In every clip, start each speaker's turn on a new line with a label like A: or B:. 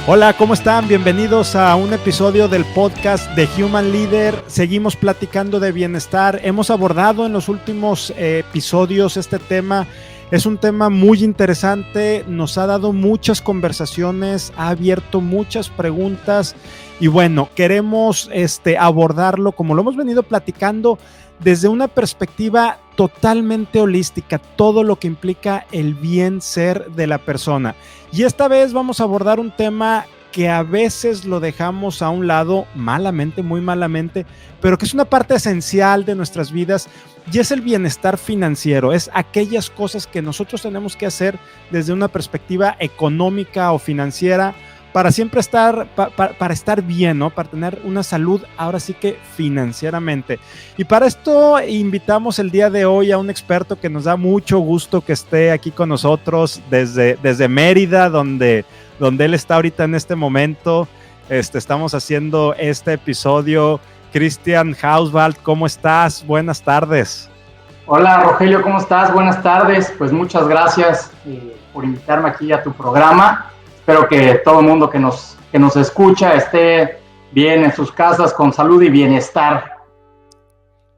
A: Hola, ¿cómo están? Bienvenidos a un episodio del podcast de Human Leader. Seguimos platicando de bienestar. Hemos abordado en los últimos episodios este tema. Es un tema muy interesante, nos ha dado muchas conversaciones, ha abierto muchas preguntas y bueno, queremos abordarlo como lo hemos venido platicando desde una perspectiva totalmente holística, todo lo que implica el bien ser de la persona. Y esta vez vamos a abordar un tema que a veces lo dejamos a un lado malamente, muy malamente, pero que es una parte esencial de nuestras vidas y es el bienestar financiero. Es aquellas cosas que nosotros tenemos que hacer desde una perspectiva económica o financiera para siempre estar, para estar bien, ¿no? Para tener una salud, ahora sí que financieramente. Y para esto invitamos el día de hoy a un experto que nos da mucho gusto que esté aquí con nosotros desde Mérida, donde él está ahorita en este momento. Estamos haciendo este episodio. Cristian Hauswald, ¿cómo estás? Buenas tardes.
B: Hola Rogelio, ¿cómo estás? Buenas tardes. Pues muchas gracias por invitarme aquí a tu programa. Espero que todo el mundo que nos escucha esté bien en sus casas, con salud y bienestar.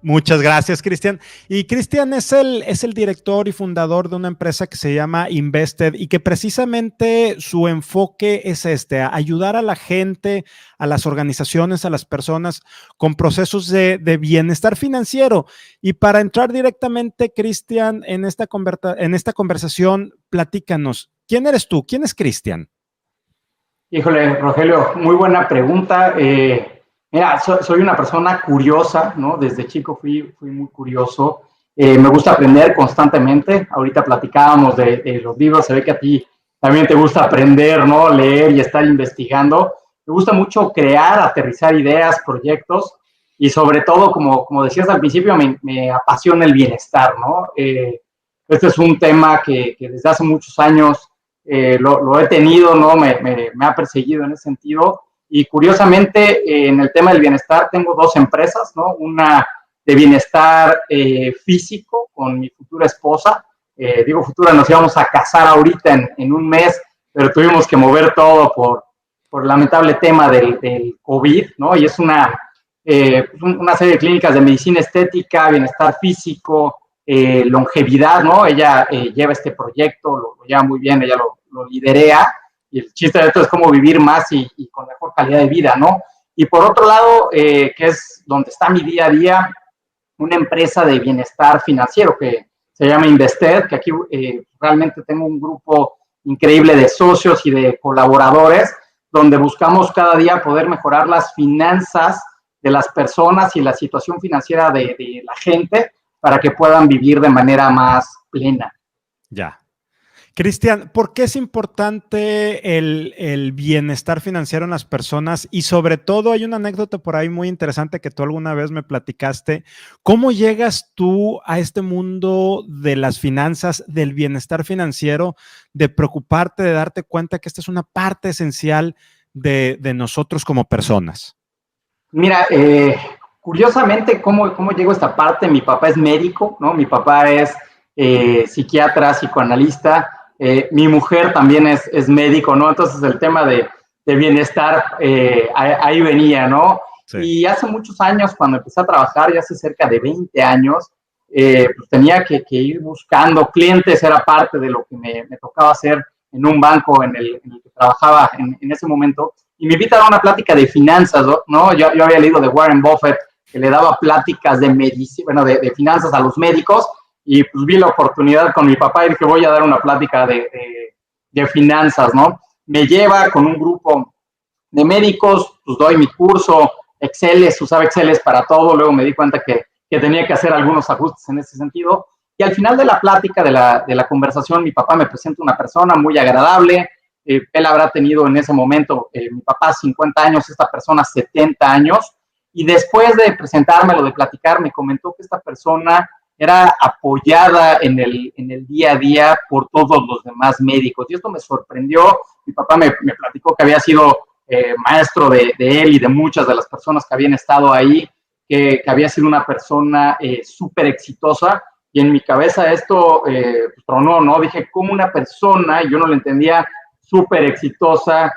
A: Muchas gracias, Cristian. Y Cristian es el director y fundador de una empresa que se llama Invested y que precisamente su enfoque es ayudar a la gente, a las organizaciones, a las personas con procesos de bienestar financiero. Y para entrar directamente, Cristian, en esta conversación, platícanos, ¿quién eres tú? ¿Quién es Cristian?
B: Híjole, Rogelio, muy buena pregunta. Mira, soy una persona curiosa, ¿no? Desde chico fui muy curioso. Me gusta aprender constantemente. Ahorita platicábamos de los libros. Se ve que a ti también te gusta aprender, ¿no? Leer y estar investigando. Me gusta mucho crear, aterrizar ideas, proyectos y sobre todo, como decías al principio, me apasiona el bienestar, ¿no? Este es un tema que desde hace muchos años lo he tenido, ¿no? Me ha perseguido en ese sentido. Y curiosamente, en el tema del bienestar, tengo dos empresas, ¿no? Una de bienestar físico con mi futura esposa. Digo futura, nos íbamos a casar ahorita en un mes, pero tuvimos que mover todo por el lamentable tema del COVID, ¿no? Y es una serie de clínicas de medicina estética, bienestar físico, longevidad, ¿no? Ella lleva este proyecto, lo lleva muy bien, ella lo liderea, y el chiste de esto es cómo vivir más y con mejor calidad de vida, ¿no? Y por otro lado, que es donde está mi día a día, una empresa de bienestar financiero que se llama Invested, que aquí realmente tengo un grupo increíble de socios y de colaboradores, donde buscamos cada día poder mejorar las finanzas de las personas y la situación financiera de la gente para que puedan vivir de manera más plena.
A: Ya. Cristian, ¿por qué es importante el bienestar financiero en las personas? Y sobre todo, hay una anécdota por ahí muy interesante que tú alguna vez me platicaste. ¿Cómo llegas tú a este mundo de las finanzas, del bienestar financiero, de preocuparte, de darte cuenta que esta es una parte esencial de nosotros como personas?
B: Mira, curiosamente, ¿cómo llegó a esta parte? Mi papá es médico, ¿no? Mi papá es psiquiatra, psicoanalista. Mi mujer también es médico, ¿no? Entonces el tema de bienestar ahí venía, ¿no?
A: Sí.
B: Y hace muchos años, cuando empecé a trabajar, ya hace cerca de 20 años, pues tenía que ir buscando clientes, era parte de lo que me tocaba hacer en un banco en el que trabajaba en ese momento. Y me invitan a una plática de finanzas, ¿no? Yo había leído de Warren Buffett, que le daba pláticas de medicina, bueno, de finanzas a los médicos, y pues vi la oportunidad con mi papá y dije, voy a dar una plática de finanzas, ¿no? Me lleva con un grupo de médicos, pues doy mi curso, Excel, usaba Excel para todo, luego me di cuenta que tenía que hacer algunos ajustes en ese sentido, y al final de la plática, de la conversación, mi papá me presenta una persona muy agradable. Él habrá tenido en ese momento, mi papá 50 años, esta persona 70 años, y después de presentármelo, de platicar, me comentó que esta persona era apoyada en el día a día por todos los demás médicos, y esto me sorprendió. Mi papá me platicó que había sido maestro de él y de muchas de las personas que habían estado ahí, que había sido una persona súper exitosa, y en mi cabeza esto tronó, ¿no? Dije, ¿cómo una persona, y yo no lo entendía, súper exitosa,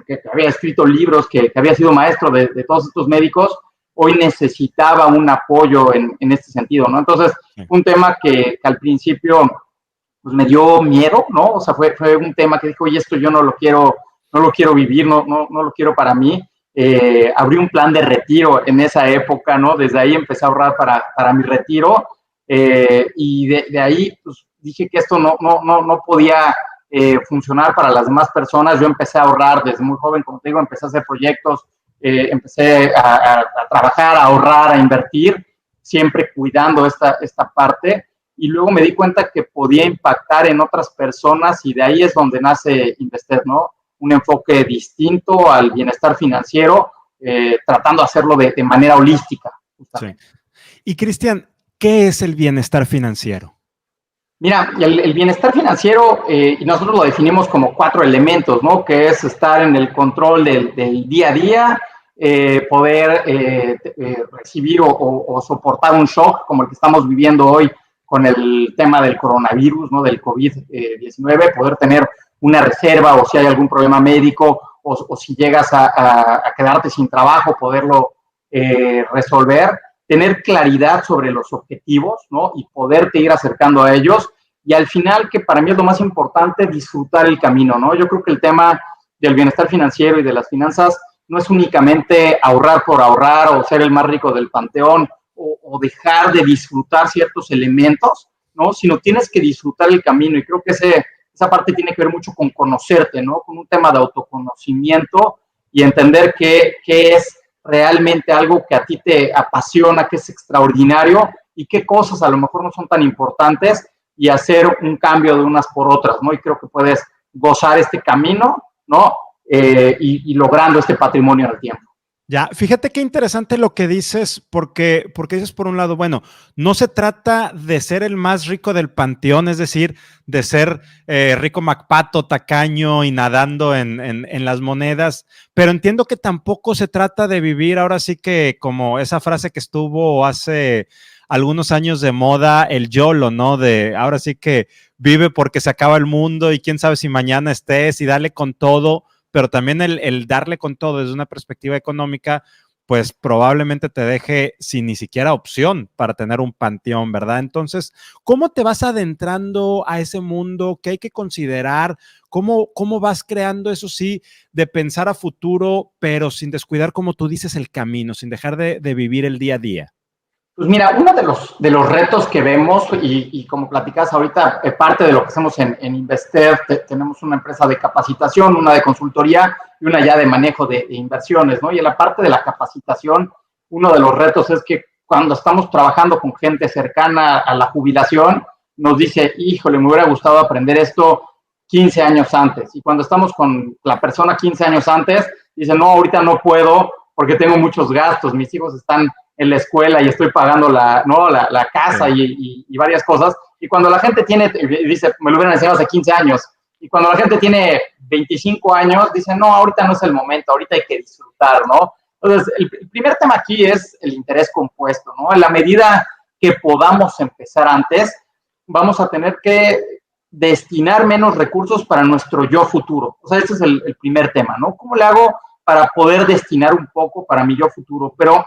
B: que había escrito libros, que había sido maestro de todos estos médicos, hoy necesitaba un apoyo en este sentido, ¿no? Entonces, un tema que al principio pues me dio miedo, ¿no? O sea, fue un tema que dijo, oye, esto yo no lo quiero vivir, no lo quiero para mí. Abrí un plan de retiro en esa época, ¿no? Desde ahí empecé a ahorrar para mi retiro, y de ahí pues dije que esto no podía funcionar para las demás personas. Yo empecé a ahorrar desde muy joven, como te digo, empecé a hacer proyectos, empecé a trabajar, a ahorrar, a invertir, siempre cuidando esta parte, y luego me di cuenta que podía impactar en otras personas, y de ahí es donde nace Invested, ¿no? Un enfoque distinto al bienestar financiero, tratando de hacerlo de manera holística. Justamente.
A: Sí. Y Cristian, ¿qué es el bienestar financiero?
B: Mira, el bienestar financiero, y nosotros lo definimos como 4 elementos, ¿no? Que es estar en el control del día a día, poder recibir o soportar un shock como el que estamos viviendo hoy con el tema del coronavirus, ¿no? Del COVID-19, poder tener una reserva, o si hay algún problema médico, o si llegas a quedarte sin trabajo, poderlo resolver. Tener claridad sobre los objetivos, ¿no? Y poderte ir acercando a ellos. Y al final, que para mí es lo más importante, disfrutar el camino, ¿no? Yo creo que el tema del bienestar financiero y de las finanzas no es únicamente ahorrar por ahorrar o ser el más rico del panteón o dejar de disfrutar ciertos elementos, ¿no? Sino tienes que disfrutar el camino, y creo que esa parte tiene que ver mucho con conocerte, ¿no? Con un tema de autoconocimiento y entender qué es realmente algo que a ti te apasiona, que es extraordinario, y qué cosas a lo mejor no son tan importantes, y hacer un cambio de unas por otras, ¿no? Y creo que puedes gozar este camino, ¿no? Y logrando este patrimonio en el tiempo.
A: Ya, fíjate qué interesante lo que dices, porque dices por un lado, bueno, no se trata de ser el más rico del panteón, es decir, de ser rico MacPato, tacaño y nadando en las monedas, pero entiendo que tampoco se trata de vivir ahora sí que como esa frase que estuvo hace algunos años de moda, el YOLO, ¿no? De ahora sí que vive porque se acaba el mundo y quién sabe si mañana estés, y dale con todo, pero también el darle con todo desde una perspectiva económica, pues probablemente te deje sin ni siquiera opción para tener un panteón, ¿verdad? Entonces, ¿cómo te vas adentrando a ese mundo? ¿Qué hay que considerar? ¿Cómo vas creando, eso sí, de pensar a futuro, pero sin descuidar, como tú dices, el camino, sin dejar de vivir el día a día?
B: Pues mira, uno de los retos que vemos, y como platicas ahorita, parte de lo que hacemos en Invested, tenemos una empresa de capacitación, una de consultoría y una ya de manejo de inversiones, ¿no? Y en la parte de la capacitación, uno de los retos es que cuando estamos trabajando con gente cercana a la jubilación, nos dice, híjole, me hubiera gustado aprender esto 15 años antes. Y cuando estamos con la persona 15 años antes, dice, no, ahorita no puedo porque tengo muchos gastos, mis hijos están en la escuela y estoy pagando la casa, sí, y varias cosas. Y cuando la gente dice, me lo hubieran enseñado hace 15 años, y cuando la gente tiene 25 años, dice, no, ahorita no es el momento, ahorita hay que disfrutar, ¿no? Entonces, el primer tema aquí es el interés compuesto, ¿no? En la medida que podamos empezar antes, vamos a tener que destinar menos recursos para nuestro yo futuro. O sea, ese es el primer tema, ¿no? ¿Cómo le hago para poder destinar un poco para mi yo futuro? Pero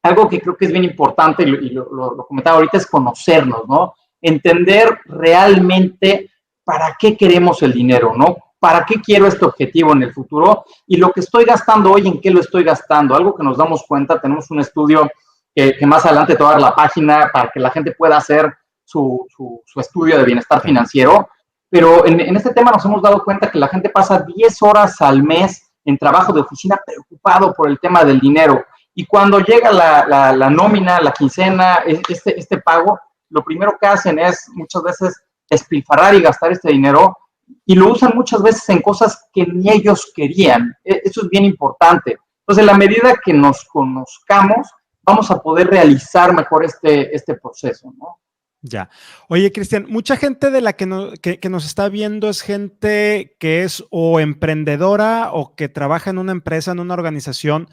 B: algo que creo que es bien importante, y lo comentaba ahorita, es conocernos, ¿no? Entender realmente para qué queremos el dinero, ¿no? ¿Para qué quiero este objetivo en el futuro? Y lo que estoy gastando hoy, ¿en qué lo estoy gastando? Algo que nos damos cuenta, tenemos un estudio que más adelante te voy a dar la página para que la gente pueda hacer su estudio de bienestar financiero, pero en este tema nos hemos dado cuenta que la gente pasa 10 horas al mes en trabajo de oficina preocupado por el tema del dinero. Y cuando llega la nómina, la quincena, este pago, lo primero que hacen es muchas veces despilfarrar y gastar este dinero, y lo usan muchas veces en cosas que ni ellos querían. Eso es bien importante. Entonces, en la medida que nos conozcamos, vamos a poder realizar mejor este proceso, ¿no?
A: Ya. Oye, Cristian, mucha gente de la que nos está viendo es gente que es o emprendedora o que trabaja en una empresa, en una organización.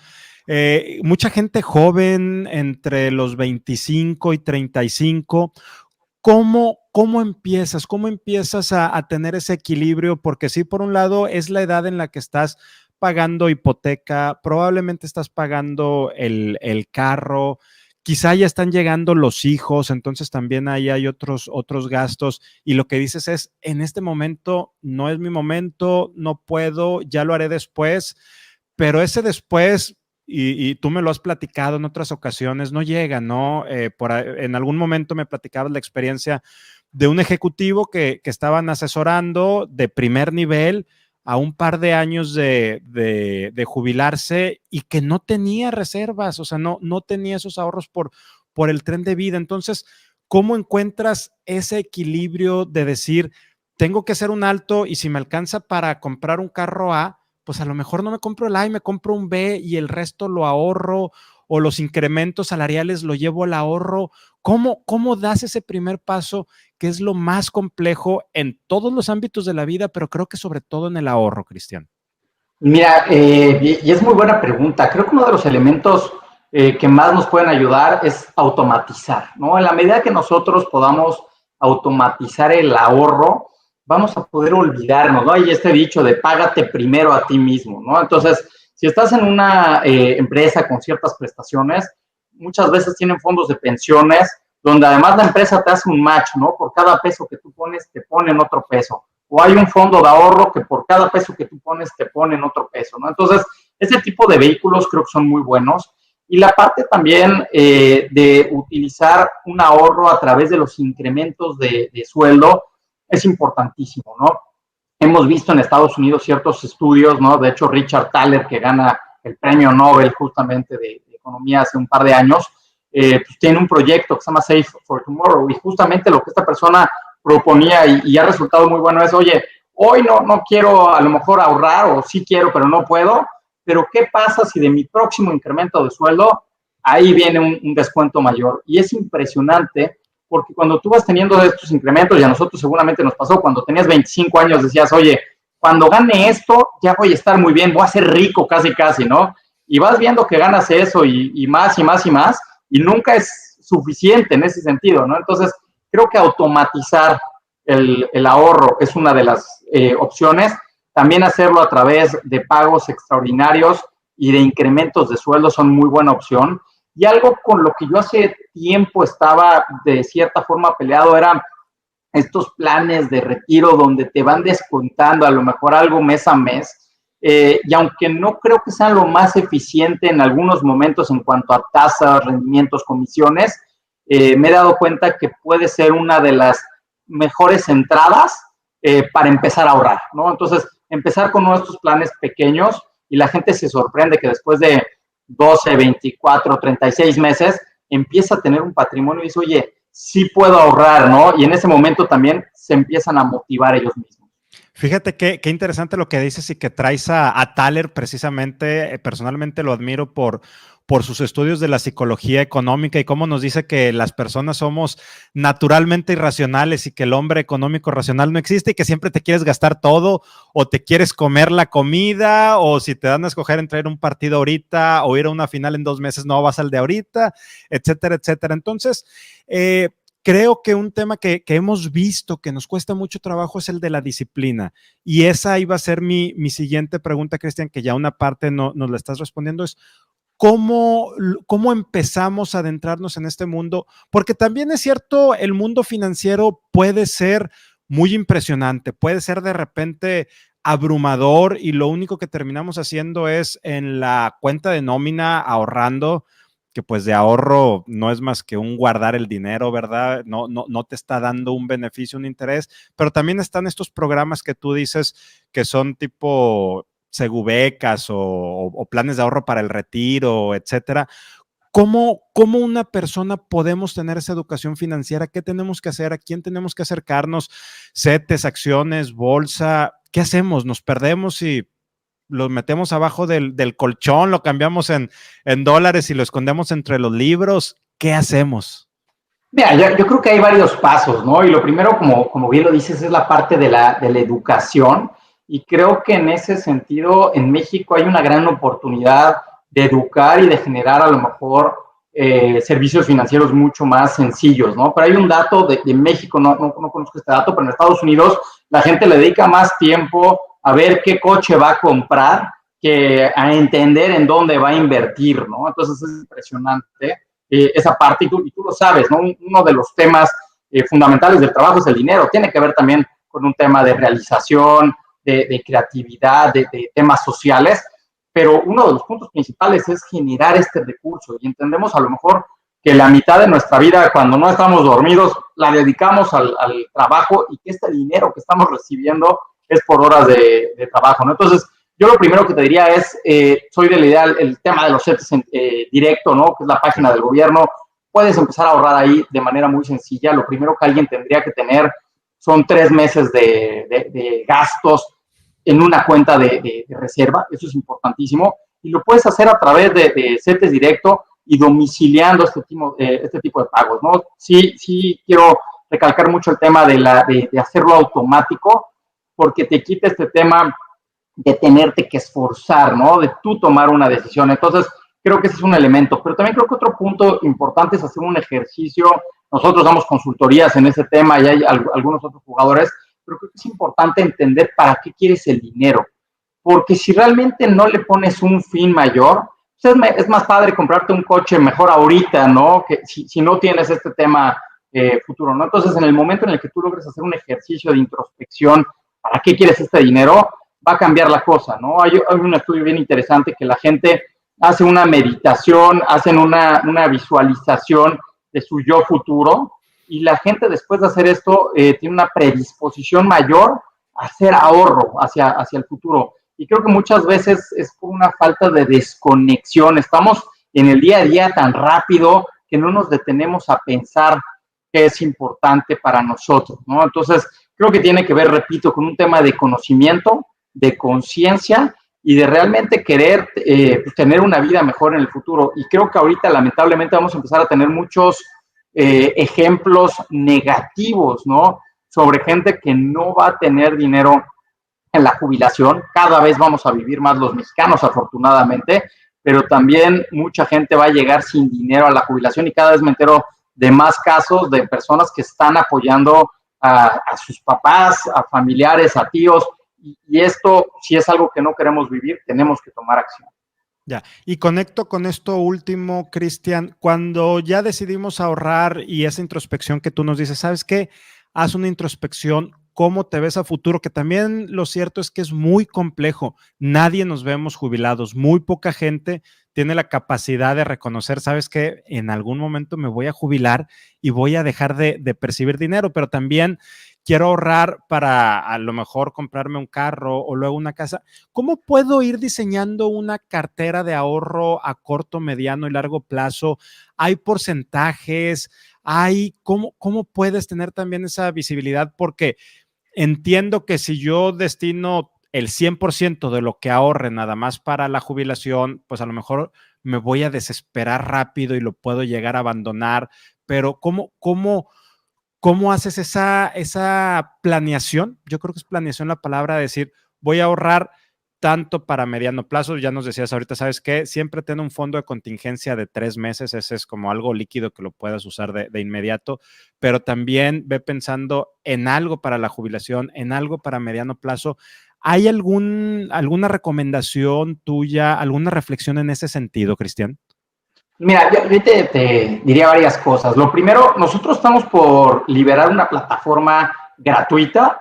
A: Mucha gente joven, entre los 25 y 35. ¿Cómo ¿cómo empiezas? ¿Cómo empiezas a tener ese equilibrio? Porque sí, por un lado, es la edad en la que estás pagando hipoteca, probablemente estás pagando el carro, quizá ya están llegando los hijos, entonces también ahí hay otros gastos y lo que dices es, en este momento no es mi momento, no puedo, ya lo haré después, pero ese después, y tú me lo has platicado en otras ocasiones, no llega, ¿no? En algún momento me platicabas la experiencia de un ejecutivo que estaban asesorando de primer nivel a un par de años de jubilarse y que no tenía reservas, o sea, no tenía esos ahorros por el tren de vida. Entonces, ¿cómo encuentras ese equilibrio de decir, tengo que hacer un alto y si me alcanza para comprar un carro A, pues a lo mejor no me compro el A y me compro un B y el resto lo ahorro o los incrementos salariales lo llevo al ahorro? ¿Cómo das ese primer paso, que es lo más complejo en todos los ámbitos de la vida, pero creo que sobre todo en el ahorro, Cristian?
B: Mira, y es muy buena pregunta. Creo que uno de los elementos que más nos pueden ayudar es automatizar, ¿no? En la medida que nosotros podamos automatizar el ahorro, vamos a poder olvidarnos, ¿no? Hay este dicho de págate primero a ti mismo, ¿no? Entonces, si estás en una empresa con ciertas prestaciones, muchas veces tienen fondos de pensiones, donde además la empresa te hace un match, ¿no? Por cada peso que tú pones, te ponen otro peso. O hay un fondo de ahorro que por cada peso que tú pones, te ponen otro peso, ¿no? Entonces, ese tipo de vehículos creo que son muy buenos. Y la parte también de utilizar un ahorro a través de los incrementos de sueldo es importantísimo, ¿no? Hemos visto en Estados Unidos ciertos estudios, ¿no? De hecho, Richard Thaler, que gana el premio Nobel justamente de economía hace un par de años, pues tiene un proyecto que se llama Save for Tomorrow y justamente lo que esta persona proponía y ha resultado muy bueno es, oye, hoy no quiero a lo mejor ahorrar o sí quiero, pero no puedo, pero ¿qué pasa si de mi próximo incremento de sueldo ahí viene un descuento mayor? Y es impresionante porque cuando tú vas teniendo estos incrementos, y a nosotros seguramente nos pasó, cuando tenías 25 años decías, oye, cuando gane esto ya voy a estar muy bien, voy a ser rico casi, ¿no? Y vas viendo que ganas eso y más y más y más, y nunca es suficiente en ese sentido, ¿no? Entonces, creo que automatizar el ahorro es una de las opciones. También hacerlo a través de pagos extraordinarios y de incrementos de sueldo son muy buena opción. Y algo con lo que yo hace tiempo estaba de cierta forma peleado era estos planes de retiro donde te van descontando a lo mejor algo mes a mes. Y aunque no creo que sean lo más eficiente en algunos momentos en cuanto a tasas, rendimientos, comisiones, me he dado cuenta que puede ser una de las mejores entradas para empezar a ahorrar, ¿no? Entonces, empezar con uno de estos planes pequeños y la gente se sorprende que después de 12, 24, 36 meses empieza a tener un patrimonio y dice, oye, sí puedo ahorrar, ¿no? Y en ese momento también se empiezan a motivar ellos mismos.
A: Fíjate qué interesante lo que dices y que traes a Thaler precisamente, personalmente lo admiro por sus estudios de la psicología económica y cómo nos dice que las personas somos naturalmente irracionales y que el hombre económico racional no existe y que siempre te quieres gastar todo o te quieres comer la comida o si te dan a escoger entre ir a un partido ahorita o ir a una final en 2 meses, no vas al de ahorita, etcétera, etcétera. Entonces, creo que un tema que hemos visto que nos cuesta mucho trabajo es el de la disciplina. Y esa iba a ser mi siguiente pregunta, Cristian, que ya una parte nos la estás respondiendo, es ¿cómo empezamos a adentrarnos en este mundo? Porque también es cierto, el mundo financiero puede ser muy impresionante, puede ser de repente abrumador y lo único que terminamos haciendo es en la cuenta de nómina ahorrando, que pues de ahorro no es más que un guardar el dinero, ¿verdad? No te está dando un beneficio, un interés, pero también están estos programas que tú dices que son tipo segubecas o planes de ahorro para el retiro, etcétera. ¿Cómo una persona podemos tener esa educación financiera? ¿Qué tenemos que hacer? ¿A quién tenemos que acercarnos? ¿CETES, acciones, bolsa? ¿Qué hacemos? ¿Nos perdemos y lo metemos abajo del colchón, lo cambiamos en dólares y lo escondemos entre los libros? ¿Qué hacemos?
B: Mira, yo creo que hay varios pasos, ¿no? Y lo primero, como bien lo dices, es la parte de la educación. Y creo que en ese sentido, en México hay una gran oportunidad de educar y de generar a lo mejor servicios financieros mucho más sencillos, ¿no? Pero hay un dato de México, no conozco este dato, pero en Estados Unidos la gente le dedica más tiempo a ver qué coche va a comprar que a entender en dónde va a invertir, ¿no? Entonces es impresionante esa parte, y tú lo sabes, ¿no? Uno de los temas fundamentales del trabajo es el dinero. Tiene que ver también con un tema de realización, de creatividad, de temas sociales, pero uno de los puntos principales es generar este recurso, y entendemos a lo mejor que la mitad de nuestra vida, cuando no estamos dormidos, la dedicamos al trabajo, y que este dinero que estamos recibiendo es por horas de trabajo, ¿no? Entonces, yo lo primero que te diría es, soy de la idea, el tema de los CETES directo, ¿no? Que es la página del gobierno. Puedes empezar a ahorrar ahí de manera muy sencilla. Lo primero que alguien tendría que tener son 3 meses de gastos en una cuenta de reserva. Eso es importantísimo. Y lo puedes hacer a través de CETES directo y domiciliando este tipo de pagos, ¿no? Sí quiero recalcar mucho el tema de hacerlo automático, porque te quita este tema de tenerte que esforzar, ¿no? De tú tomar una decisión. Entonces, creo que ese es un elemento. Pero también creo que otro punto importante es hacer un ejercicio. Nosotros damos consultorías en ese tema y hay algunos otros jugadores, pero creo que es importante entender para qué quieres el dinero. Porque si realmente no le pones un fin mayor, pues es más padre comprarte un coche mejor ahorita, ¿no? Que si no tienes este tema futuro, ¿no? Entonces, en el momento en el que tú logres hacer un ejercicio de introspección, ¿para qué quieres este dinero?, va a cambiar la cosa, ¿no? Hay un estudio bien interesante que la gente hace una meditación, hacen una visualización de su yo futuro, y la gente después de hacer esto tiene una predisposición mayor a hacer ahorro hacia el futuro. Y creo que muchas veces es por una falta de desconexión. Estamos en el día a día tan rápido que no nos detenemos a pensar qué es importante para nosotros, ¿no? Entonces, creo que tiene que ver, repito, con un tema de conocimiento, de conciencia y de realmente querer tener una vida mejor en el futuro. Y creo que ahorita, lamentablemente, vamos a empezar a tener muchos ejemplos negativos, ¿no? Sobre gente que no va a tener dinero en la jubilación. Cada vez vamos a vivir más los mexicanos, afortunadamente, pero también mucha gente va a llegar sin dinero a la jubilación, y cada vez me entero de más casos de personas que están apoyando a sus papás, a familiares, a tíos, y esto, si es algo que no queremos vivir, tenemos que tomar acción.
A: Ya, y conecto con esto último, Cristian, cuando ya decidimos ahorrar y esa introspección que tú nos dices, ¿sabes qué? Haz una introspección, cómo te ves a futuro, que también lo cierto es que es muy complejo. Nadie nos vemos jubilados, muy poca gente tiene la capacidad de reconocer, ¿sabes qué? En algún momento me voy a jubilar y voy a dejar de percibir dinero, pero también quiero ahorrar para a lo mejor comprarme un carro o luego una casa. ¿Cómo puedo ir diseñando una cartera de ahorro a corto, mediano y largo plazo? ¿Hay porcentajes? ¿Cómo puedes tener también esa visibilidad? Porque entiendo que si yo destino el 100% de lo que ahorre nada más para la jubilación, pues a lo mejor me voy a desesperar rápido y lo puedo llegar a abandonar, pero ¿cómo haces esa planeación? Yo creo que es planeación la palabra, de decir, voy a ahorrar tanto para mediano plazo. Ya nos decías ahorita, ¿sabes qué? Siempre ten un fondo de contingencia de 3 meses, ese es como algo líquido que lo puedas usar de inmediato, pero también ve pensando en algo para la jubilación, en algo para mediano plazo. ¿Hay alguna recomendación tuya, alguna reflexión en ese sentido, Cristian?
B: Mira, yo te diría varias cosas. Lo primero, nosotros estamos por liberar una plataforma gratuita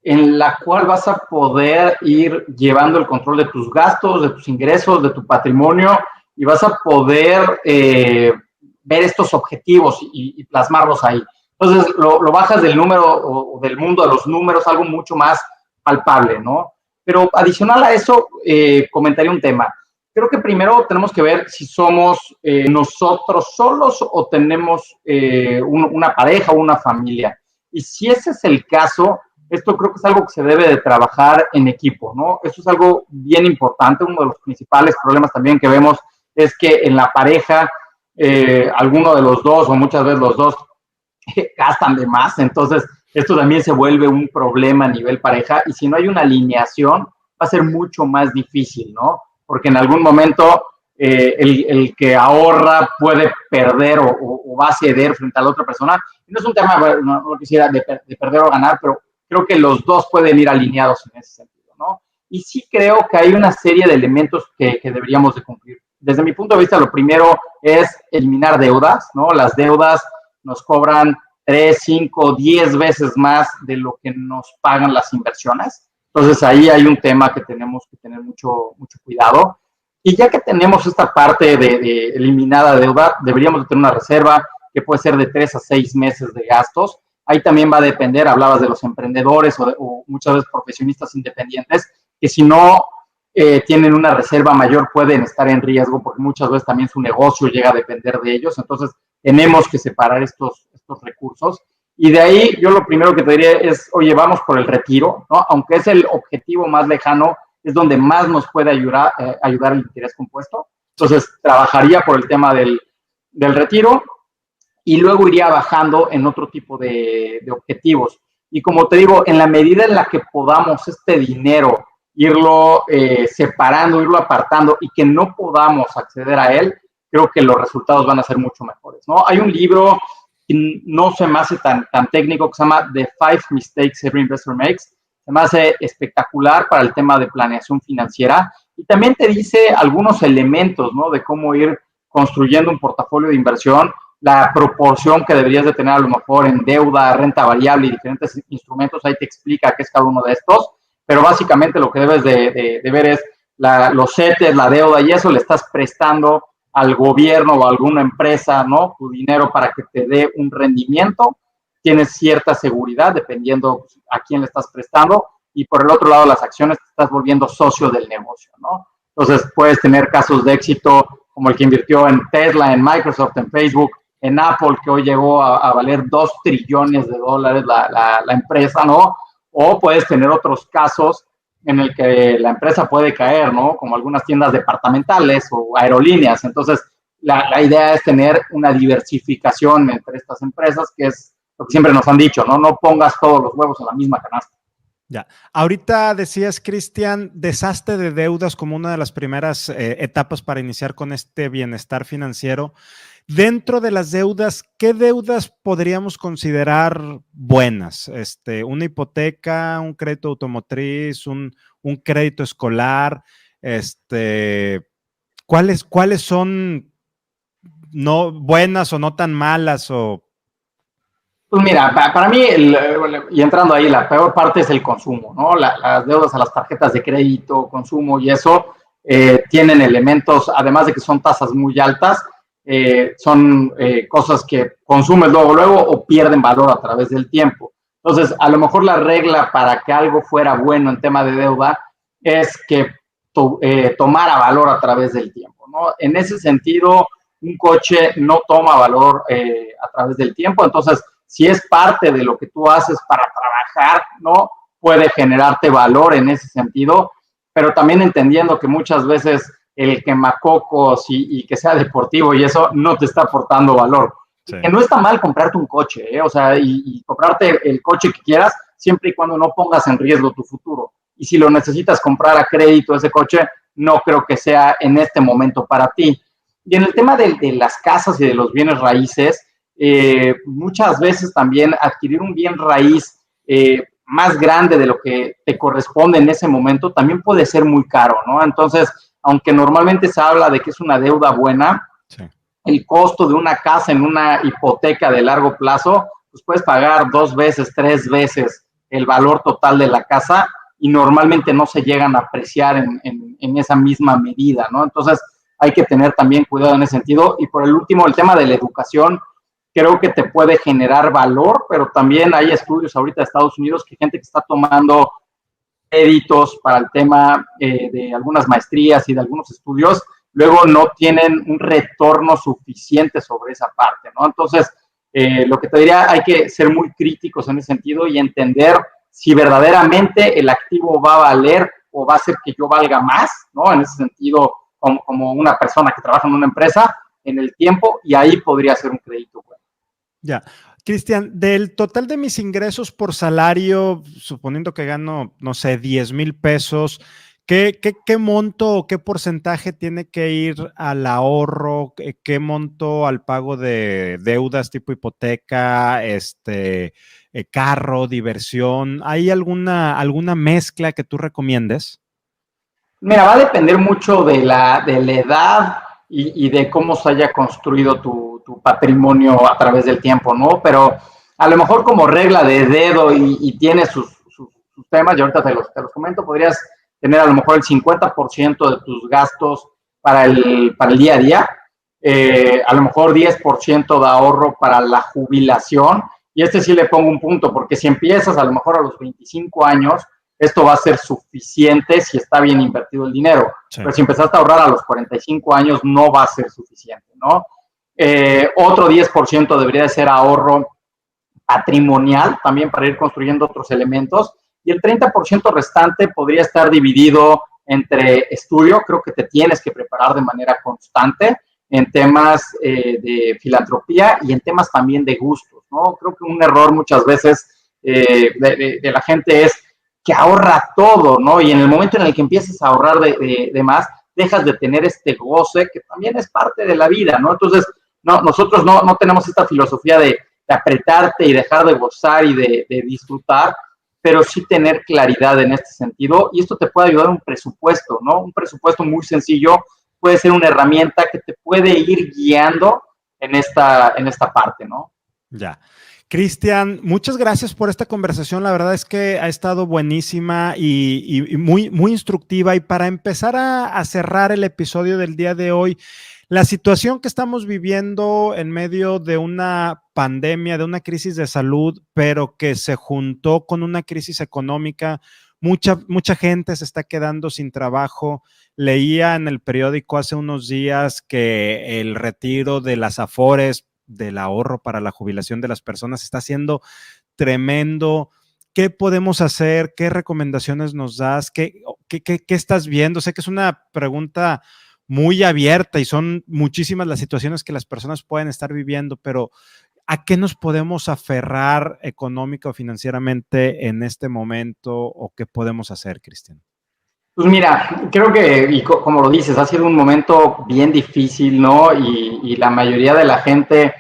B: en la cual vas a poder ir llevando el control de tus gastos, de tus ingresos, de tu patrimonio, y vas a poder ver estos objetivos y plasmarlos ahí. Entonces, lo bajas del número o del mundo de los números, algo mucho más palpable, ¿no? Pero adicional a eso, comentaría un tema. Creo que primero tenemos que ver si somos nosotros solos o tenemos una pareja o una familia. Y si ese es el caso, esto creo que es algo que se debe de trabajar en equipo, ¿no? Eso es algo bien importante. Uno de los principales problemas también que vemos es que en la pareja alguno de los dos o muchas veces los dos gastan de más. Entonces, esto también se vuelve un problema a nivel pareja, y si no hay una alineación, va a ser mucho más difícil, ¿no? Porque en algún momento el que ahorra puede perder o va a ceder frente a la otra persona. No es un tema, no quisiera de perder o ganar, pero creo que los dos pueden ir alineados en ese sentido, ¿no? Y sí creo que hay una serie de elementos que deberíamos de cumplir. Desde mi punto de vista, lo primero es eliminar deudas, ¿no? Las deudas nos cobran 3, 5, 10 veces más de lo que nos pagan las inversiones. Entonces ahí hay un tema que tenemos que tener mucho cuidado. Y ya que tenemos esta parte de eliminada deuda, deberíamos de tener una reserva que puede ser de 3 a 6 meses de gastos. Ahí también va a depender, hablabas de los emprendedores o muchas veces profesionistas independientes, que si no tienen una reserva mayor pueden estar en riesgo porque muchas veces también su negocio llega a depender de ellos. Entonces tenemos que separar estos recursos. Y de ahí yo lo primero que te diría es, oye, vamos por el retiro, ¿no? Aunque es el objetivo más lejano, es donde más nos puede ayudar el interés compuesto. Entonces, trabajaría por el tema del retiro y luego iría bajando en otro tipo de objetivos. Y como te digo, en la medida en la que podamos este dinero irlo separando, irlo apartando y que no podamos acceder a él, creo que los resultados van a ser mucho mejores, ¿no? Hay un libro que no se me hace tan técnico que se llama The 5 Mistakes Every Investor Makes. Se me hace espectacular para el tema de planeación financiera y también te dice algunos elementos, ¿no? De cómo ir construyendo un portafolio de inversión, la proporción que deberías de tener a lo mejor en deuda, renta variable y diferentes instrumentos. Ahí te explica qué es cada uno de estos, pero básicamente lo que debes de ver es los CETES, la deuda, y eso le estás prestando al gobierno o a alguna empresa, ¿no? Tu dinero para que te dé un rendimiento. Tienes cierta seguridad dependiendo a quién le estás prestando, y por el otro lado las acciones te estás volviendo socio del negocio, ¿no? Entonces puedes tener casos de éxito como el que invirtió en Tesla, en Microsoft, en Facebook, en Apple, que hoy llegó a valer $2 trillones la empresa, ¿no? O puedes tener otros casos en el que la empresa puede caer, ¿no? Como algunas tiendas departamentales o aerolíneas. Entonces, la idea es tener una diversificación entre estas empresas, que es lo que siempre nos han dicho, ¿no? No pongas todos los huevos en la misma canasta.
A: Ya. Ahorita decías, Cristian, deshazte de deudas como una de las primeras etapas para iniciar con este bienestar financiero. Dentro de las deudas, ¿qué deudas podríamos considerar buenas? Una hipoteca, un crédito automotriz, un crédito escolar. ¿Cuáles son no buenas o no tan malas?
B: Pues mira, para mí, y entrando ahí, la peor parte es el consumo, ¿no? Las deudas a las tarjetas de crédito, consumo y eso tienen elementos, además de que son tasas muy altas, son cosas que consumes luego o pierden valor a través del tiempo. Entonces, a lo mejor la regla para que algo fuera bueno en tema de deuda es que tomara valor a través del tiempo, ¿no? En ese sentido, un coche no toma valor a través del tiempo. Entonces, si es parte de lo que tú haces para trabajar, ¿no? Puede generarte valor en ese sentido, pero también entendiendo que muchas veces el quemacocos y que sea deportivo y eso no te está aportando valor. Sí. Que no está mal comprarte un coche, o sea, y comprarte el coche que quieras, siempre y cuando no pongas en riesgo tu futuro. Y si lo necesitas comprar a crédito ese coche, no creo que sea en este momento para ti. Y en el tema de las casas y de los bienes raíces, muchas veces también adquirir un bien raíz más grande de lo que te corresponde en ese momento también puede ser muy caro, ¿no? Entonces, aunque normalmente se habla de que es una deuda buena, sí, el costo de una casa en una hipoteca de largo plazo, pues puedes pagar 2 veces, 3 veces el valor total de la casa y normalmente no se llegan a apreciar en esa misma medida, ¿no? Entonces, hay que tener también cuidado en ese sentido. Y por el último, el tema de la educación, creo que te puede generar valor, pero también hay estudios ahorita de Estados Unidos que gente que está tomando créditos para el tema de algunas maestrías y de algunos estudios, luego no tienen un retorno suficiente sobre esa parte, ¿no? Entonces, lo que te diría, hay que ser muy críticos en ese sentido y entender si verdaderamente el activo va a valer o va a hacer que yo valga más, ¿no? En ese sentido, como una persona que trabaja en una empresa, en el tiempo, y ahí podría ser un crédito bueno.
A: Ya. Cristian, del total de mis ingresos por salario, suponiendo que gano, no sé, 10,000 pesos, ¿Qué monto o qué porcentaje tiene que ir al ahorro? ¿Qué monto al pago de deudas tipo hipoteca, carro, diversión? ¿Hay alguna mezcla que tú recomiendes?
B: Mira, va a depender mucho de la edad y de cómo se haya construido tu patrimonio a través del tiempo, ¿no? Pero a lo mejor como regla de dedo y tiene sus temas, y ahorita te los comento, podrías tener a lo mejor el 50% de tus gastos para el día a día, a lo mejor 10% de ahorro para la jubilación, y sí le pongo un punto, porque si empiezas a lo mejor a los 25 años, esto va a ser suficiente si está bien invertido el dinero. Sí. Pero si empezaste a ahorrar a los 45 años, no va a ser suficiente, ¿no? Otro 10% debería de ser ahorro patrimonial, también para ir construyendo otros elementos, y el 30% restante podría estar dividido entre estudio. Creo que te tienes que preparar de manera constante en temas de filantropía y en temas también de gustos, ¿no? Creo que un error muchas veces de la gente es que ahorra todo, ¿no? Y en el momento en el que empiezas a ahorrar de más, dejas de tener este goce que también es parte de la vida, ¿no? Entonces, nosotros no tenemos esta filosofía de apretarte y dejar de gozar y de disfrutar, pero sí tener claridad en este sentido, y esto te puede ayudar un presupuesto, ¿no? Un presupuesto muy sencillo puede ser una herramienta que te puede ir guiando en esta parte, ¿no?
A: Ya. Cristian, muchas gracias por esta conversación. La verdad es que ha estado buenísima y muy, muy instructiva. Y para empezar a cerrar el episodio del día de hoy, la situación que estamos viviendo en medio de una pandemia, de una crisis de salud, pero que se juntó con una crisis económica, mucha gente se está quedando sin trabajo. Leía en el periódico hace unos días que el retiro de las Afores, del ahorro para la jubilación de las personas, está siendo tremendo. ¿Qué podemos hacer? ¿Qué recomendaciones nos das? ¿Qué estás viendo? Sé que es una pregunta muy abierta y son muchísimas las situaciones que las personas pueden estar viviendo, pero ¿a qué nos podemos aferrar económica o financieramente en este momento o qué podemos hacer, Cristian?
B: Pues mira, creo que, y como lo dices, ha sido un momento bien difícil, ¿no? Y la mayoría de la gente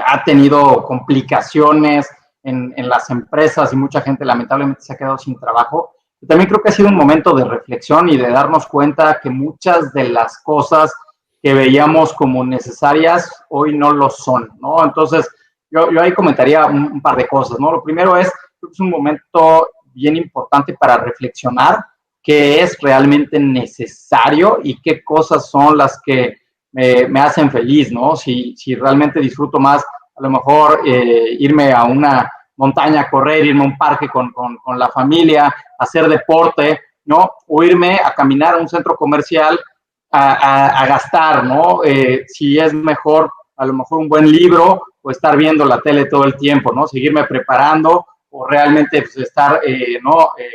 B: ha tenido complicaciones en las empresas y mucha gente lamentablemente se ha quedado sin trabajo. Y también creo que ha sido un momento de reflexión y de darnos cuenta que muchas de las cosas que veíamos como necesarias hoy no lo son, ¿no? Entonces, yo ahí comentaría un par de cosas, ¿no? Lo primero es, creo que es un momento bien importante para reflexionar qué es realmente necesario y qué cosas son las que me hacen feliz, ¿no? Si realmente disfruto más, a lo mejor irme a una montaña a correr, irme a un parque con la familia, hacer deporte, ¿no? O irme a caminar a un centro comercial a gastar, ¿no? Si es mejor, a lo mejor un buen libro o estar viendo la tele todo el tiempo, ¿no? Seguirme preparando o realmente pues, estar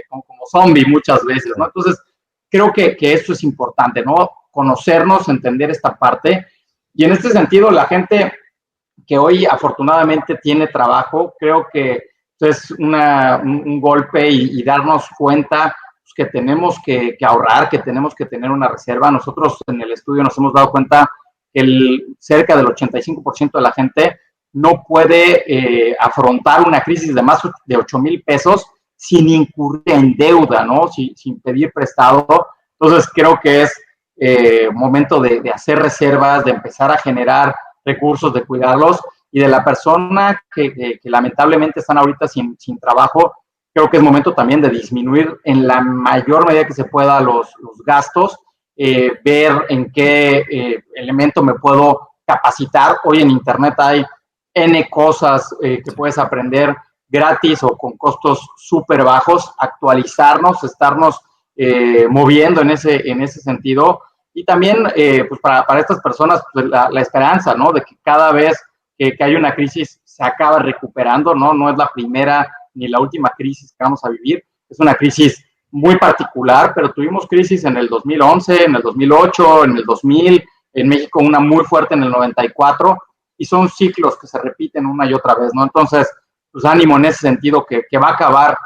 B: como zombie muchas veces, ¿no? Entonces, creo que esto es importante, ¿no? Conocernos, entender esta parte. Y en este sentido, la gente que hoy afortunadamente tiene trabajo, creo que es un golpe y darnos cuenta pues, que tenemos que ahorrar, que tenemos que tener una reserva. Nosotros en el estudio nos hemos dado cuenta que cerca del 85% de la gente no puede afrontar una crisis de más de 8,000 pesos sin incurrir en deuda, ¿no? Sin pedir prestado. Entonces, creo que es momento de hacer reservas, de empezar a generar recursos, de cuidarlos, y de la persona que lamentablemente están ahorita sin trabajo, creo que es momento también de disminuir en la mayor medida que se pueda los gastos, ver en qué elemento me puedo capacitar. Hoy en Internet hay N cosas que puedes aprender gratis o con costos súper bajos, actualizarnos, estarnos moviendo en ese sentido. Y también, pues para estas personas, pues la esperanza, ¿no? De que cada vez que hay una crisis se acaba recuperando, ¿no? No es la primera ni la última crisis que vamos a vivir. Es una crisis muy particular, pero tuvimos crisis en el 2011, en el 2008, en el 2000, en México una muy fuerte en el 94, y son ciclos que se repiten una y otra vez, ¿no? Entonces, pues ánimo en ese sentido, que va a acabar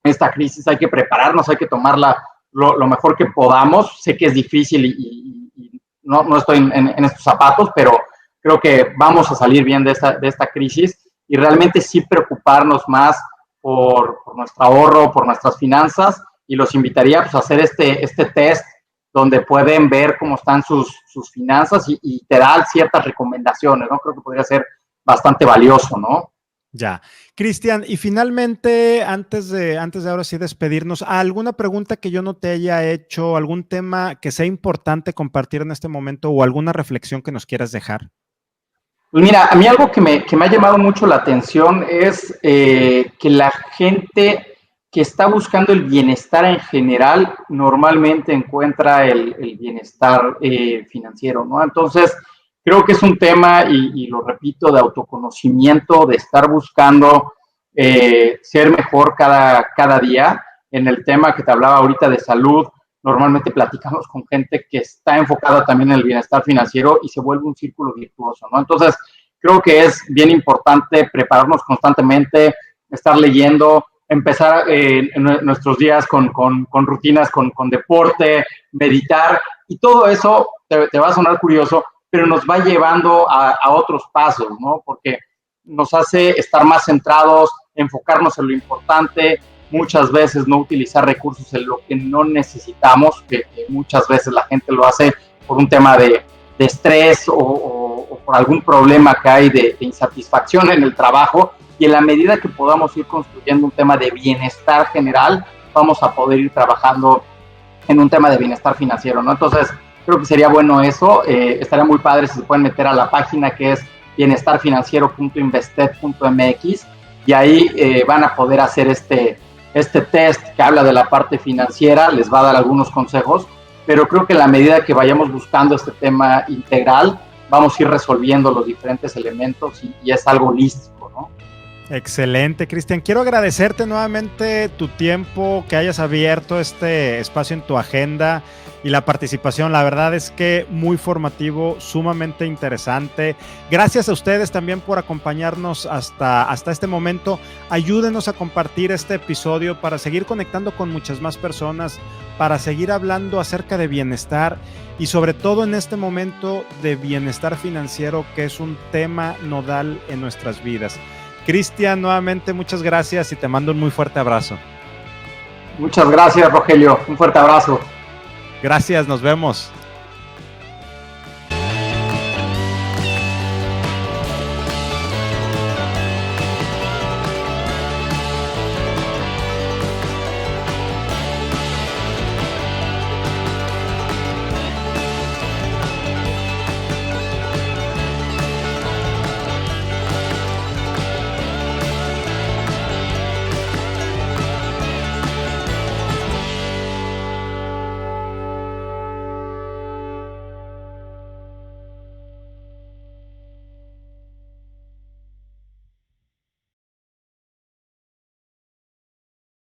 B: esta crisis, hay que prepararnos, hay que tomarla lo mejor que podamos. Sé que es difícil y no estoy en estos zapatos, pero creo que vamos a salir bien de esta crisis y realmente sí preocuparnos más por nuestro ahorro, por nuestras finanzas, y los invitaría pues, a hacer este test donde pueden ver cómo están sus finanzas y te dan ciertas recomendaciones, ¿no? Creo que podría ser bastante valioso, ¿no?
A: Ya. Cristian, y finalmente, antes de ahora sí despedirnos, ¿alguna pregunta que yo no te haya hecho, algún tema que sea importante compartir en este momento o alguna reflexión que nos quieras dejar?
B: Pues mira, a mí algo que me ha llamado mucho la atención es que la gente que está buscando el bienestar en general normalmente encuentra el bienestar financiero, ¿no? Entonces, creo que es un tema, y lo repito, de autoconocimiento, de estar buscando ser mejor cada día. En el tema que te hablaba ahorita de salud, normalmente platicamos con gente que está enfocada también en el bienestar financiero y se vuelve un círculo virtuoso, ¿no? Entonces, creo que es bien importante prepararnos constantemente, estar leyendo, empezar en nuestros días con rutinas, con deporte, meditar, y todo eso te va a sonar curioso, pero nos va llevando a otros pasos, ¿no? Porque nos hace estar más centrados, enfocarnos en lo importante, muchas veces no utilizar recursos en lo que no necesitamos, que muchas veces la gente lo hace por un tema de estrés o por algún problema que hay de insatisfacción en el trabajo, y en la medida que podamos ir construyendo un tema de bienestar general, vamos a poder ir trabajando en un tema de bienestar financiero, ¿no? Entonces, creo que sería bueno eso. Estaría muy padre si se pueden meter a la página que es bienestarfinanciero.invested.mx, y ahí van a poder hacer este test que habla de la parte financiera, les va a dar algunos consejos, pero creo que en la medida que vayamos buscando este tema integral, vamos a ir resolviendo los diferentes elementos y es algo holístico, ¿no?
A: Excelente, Cristian. Quiero agradecerte nuevamente tu tiempo, que hayas abierto este espacio en tu agenda y la participación. La verdad es que muy formativo, sumamente interesante. Gracias a ustedes también por acompañarnos hasta este momento. Ayúdenos a compartir este episodio para seguir conectando con muchas más personas, para seguir hablando acerca de bienestar y sobre todo en este momento de bienestar financiero, que es un tema nodal en nuestras vidas. Cristian, nuevamente muchas gracias y te mando un muy fuerte abrazo.
B: Muchas gracias, Rogelio. Un fuerte abrazo.
A: Gracias, nos vemos.